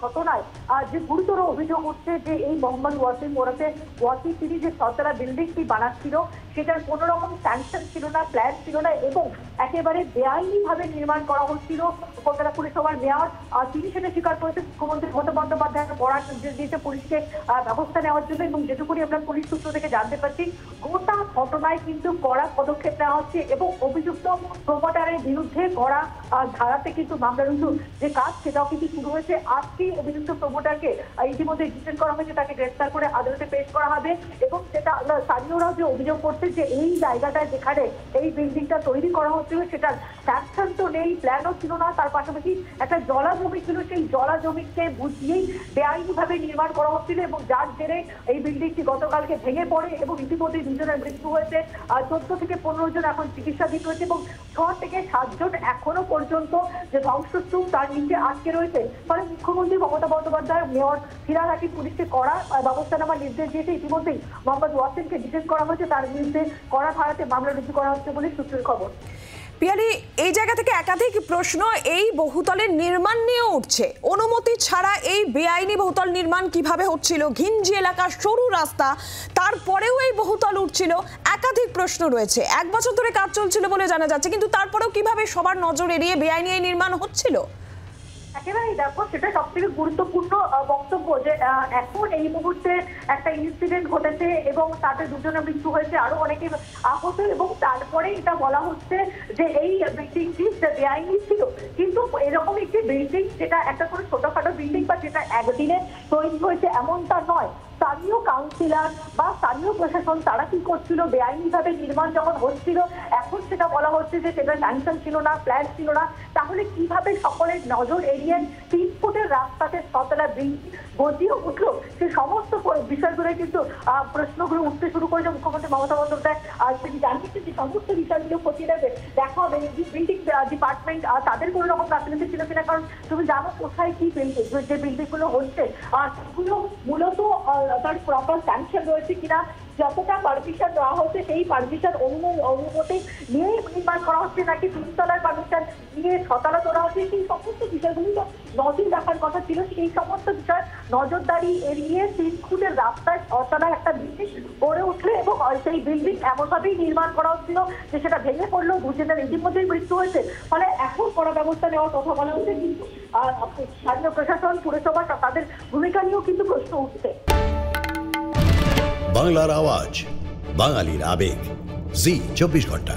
ঘটনায় যে গুরুতর অভিযোগ উঠছে যে এই মোহাম্মদ ওয়াসিম ওরফে ওয়াসি তিনি যে ছতলা বিল্ডিংটি বানাচ্ছিল সেটার কোনো রকম স্যাংশন ছিল না, প্ল্যান ছিল না এবং একেবারে বেআইনি ভাবে নির্মাণ করা হচ্ছিল। কলকাতা পুরসভার মেয়র তিনি সেটা স্বীকার করেছেন। মুখ্যমন্ত্রী মমতা বন্দ্যোপাধ্যায় পড়ার নির্দেশ দিয়েছে পুলিশকে ব্যবস্থা নেওয়ার জন্য এবং যেটুকুনি আমরা পুলিশ সূত্র থেকে জানতে পারছি গোটা ঘটনায় কিন্তু কড়া পদক্ষেপ নেওয়া হচ্ছে এবং অভিযুক্ত প্রমোটারের বিরুদ্ধে কড়া ধারাতে কিন্তু মামলা রুজু যে কাজ সেটাও কিন্তু শুরু হয়েছে। আজকেই অভিযুক্ত প্রমোটারকে ইতিমধ্যে ডিটেন করা হয়েছে, তাকে গ্রেফতার করে আদালতে পেশ করা হবে এবং সেটা স্থানীয়রাও যে অভিযোগ করছে যে এই জায়গাটায় যেখানে এই বিল্ডিংটা তৈরি করা হচ্ছিল সেটার স্যাংশন তো নেই, প্ল্যানও ছিল না, তার পাশাপাশি একটা জলা জমি ছিল, সেই জলা জমিকে বুঝিয়েই বেআইনি ভাবে নির্মাণ করা হচ্ছিল এবং যার জেরে এই বিল্ডিংটি গতকালকে ভেঙে পড়ে এবং ইতিমধ্যে 2 জনের মৃত্যু হয়েছে, 14 থেকে 15 জন এখন চিকিৎসাধীন রয়েছে এবং 6 থেকে 7 জন এখনো পর্যন্ত যে ধ্বংসস্তূপ তার নিচে আটকে রয়েছে। ফলে মুখ্যমন্ত্রী মমতা বন্দ্যোপাধ্যায় মেয়র ফিরহাদ হাকিম পুলিশকে কড়া ব্যবস্থা নেওয়ার নির্দেশ দিয়েছে। ইতিমধ্যেই মোহাম্মদ ওয়াসিমকে ডিটেন করা হয়েছে, তার বিরুদ্ধে কড়া ধারাতে মামলা রুজু করা হচ্ছে বলে সূত্রের খবর। পিয়ালি, এই জায়গা থেকে একাধিক প্রশ্ন এই বহুতলের নির্মাণ নিয়েও উঠছে। অনুমতি ছাড়া এই বেআইনি বহুতল নির্মাণ কিভাবে হচ্ছিল? ঘিঞ্জি এলাকার সরু রাস্তা, তারপরেও এই বহুতল উঠছিল। একাধিক প্রশ্ন রয়েছে। 1 বছর ধরে কাজ চলছিল বলে জানা যাচ্ছে, কিন্তু তারপরেও কিভাবে সবার নজর এড়িয়ে বেআইনি এই নির্মাণ হচ্ছিল? একেবারেই দেখো, সেটা সব থেকে গুরুত্বপূর্ণ বক্তব্য যে এখন এই মুহূর্তে একটা ইনসিডেন্ট ঘটেছে এবং তাতে 2 জনের মৃত্যু হয়েছে, আরো অনেকে আহত এবং তারপরে এটা বলা হচ্ছে যে এই বিল্ডিংটি বেআইনি ছিল। কিন্তু এরকম একটি বিল্ডিং যেটা একটা কোনো ছোটখাটো বিল্ডিং বা যেটা একদিনে তৈরি হয়েছে এমনটা নয়। স্থানীয় কাউন্সিলর বা স্থানীয় প্রশাসন তারা কি করছিল, বেআইনি ভাবে নির্মাণ যখন হচ্ছিল এখন সেটা বলা হচ্ছে যে সেটা স্যাংশন ছিল না, প্ল্যান ছিল না, তাহলে কিভাবে সকলের নজর এড়িয়ে 3 ফুটের রাস্তাতে 6তলা বিল্ডিং গজিয়ে উঠলো, সে সমস্ত বিষয়গুলো কিন্তু প্রশ্নগুলো উঠতে শুরু করেছে। মুখ্যমন্ত্রী মমতা বন্দ্যোপাধ্যায় তিনি জানিয়েছেন যে সমস্ত বিষয়গুলো খতিয়ে নেবে, দেখা হবে বিল্ডিং ডিপার্টমেন্ট তাদের কোনো রকম গাফিলতি ছিল কিনা, কারণ তুমি জানো কোথায় কি বিল্ডিং, যে বিল্ডিং গুলো হচ্ছে সেগুলো মূলত তার প্রপার স্যাংশন রয়েছে কিনা, যতটা পারমিশন দেওয়া হচ্ছে সেই পারমিশন অনুমতি নিয়েই নির্মাণ করা হচ্ছে নাকি 3 তলার পারমিশন নিয়ে 6তলা তোলা হচ্ছে, সেই সমস্ত বিষয়গুলি তো নজর রাখার কথা ছিল। সেই সমস্ত বিষয় নজরদারি এড়িয়ে 3 ফুটের রাস্তায় 6তলা একটা বিল্ডিং গড়ে উঠলে এবং সেই বিল্ডিং এমনভাবেই নির্মাণ করা হচ্ছিল যে সেটা ভেঙে পড়লেও 2 জনের ইতিমধ্যেই মৃত্যু হয়েছে। ফলে এখন কড়া ব্যবস্থা নেওয়ার কথা বলা হচ্ছে, কিন্তু স্থানীয় প্রশাসন পুরসভা তাদের ভূমিকা নিয়েও কিন্তু প্রশ্ন উঠছে। বাংলার আওয়াজ, বাঙালির আবেগ, জি 24 ঘন্টা।